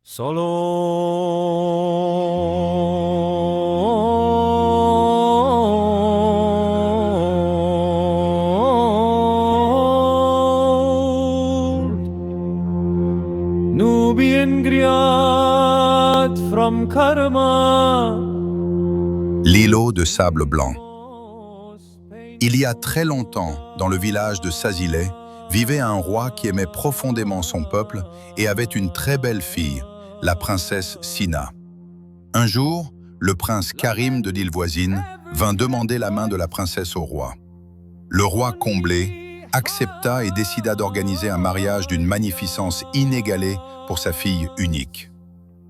Nubian griot from Karma. L'îlot de sable blanc. Il y a très longtemps, dans le village de Sazileh, vivait un roi qui aimait profondément son peuple et avait une très belle fille, la princesse Sina. Un jour, le prince Karim de l'île voisine vint demander la main de la princesse au roi. Le roi, comblé, accepta et décida d'organiser un mariage d'une magnificence inégalée pour sa fille unique.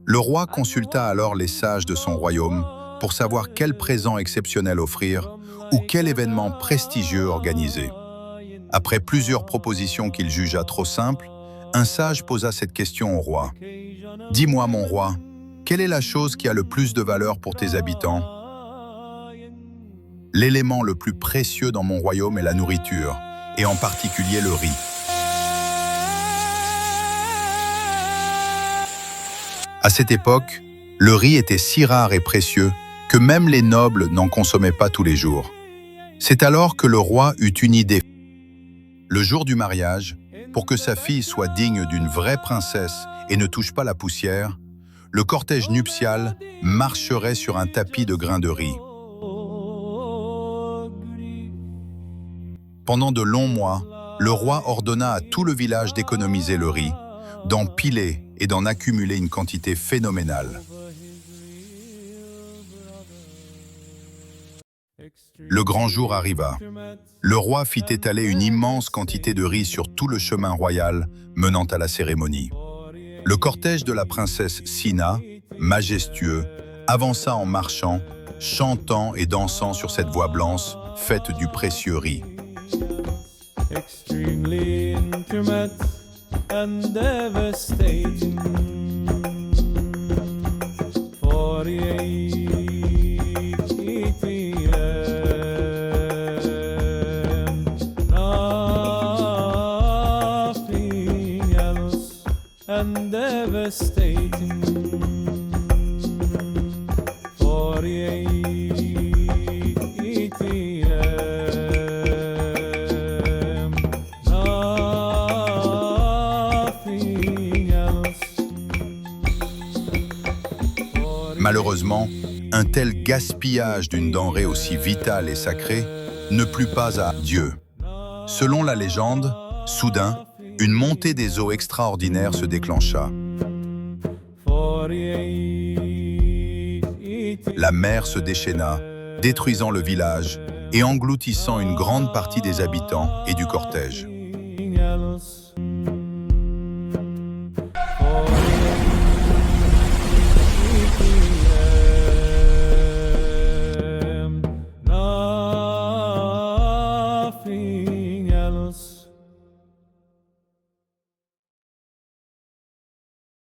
Le roi consulta alors les sages de son royaume pour savoir quel présent exceptionnel offrir ou quel événement prestigieux organiser. Après plusieurs propositions qu'il jugea trop simples, un sage posa cette question au roi. « Dis-moi, mon roi, quelle est la chose qui a le plus de valeur pour tes habitants ? » « L'élément le plus précieux dans mon royaume est la nourriture, et en particulier le riz. » À cette époque, le riz était si rare et précieux que même les nobles n'en consommaient pas tous les jours. C'est alors que le roi eut une idée. Le jour du mariage, pour que sa fille soit digne d'une vraie princesse et ne touche pas la poussière, le cortège nuptial marcherait sur un tapis de grains de riz. Pendant de longs mois, le roi ordonna à tout le village d'économiser le riz, d'en piler et d'en accumuler une quantité phénoménale. Le grand jour arriva. Le roi fit étaler une immense quantité de riz sur tout le chemin royal menant à la cérémonie. Le cortège de la princesse Sina, majestueux, avança en marchant, chantant et dansant sur cette voie blanche faite du précieux riz. Extremely intimate and devastating. 48 ATM. Nothing else and devastating. 48 ATM. Malheureusement, un tel gaspillage d'une denrée aussi vitale et sacrée ne plut pas à Dieu. Selon la légende, soudain, une montée des eaux extraordinaire se déclencha. La mer se déchaîna, détruisant le village et engloutissant une grande partie des habitants et du cortège.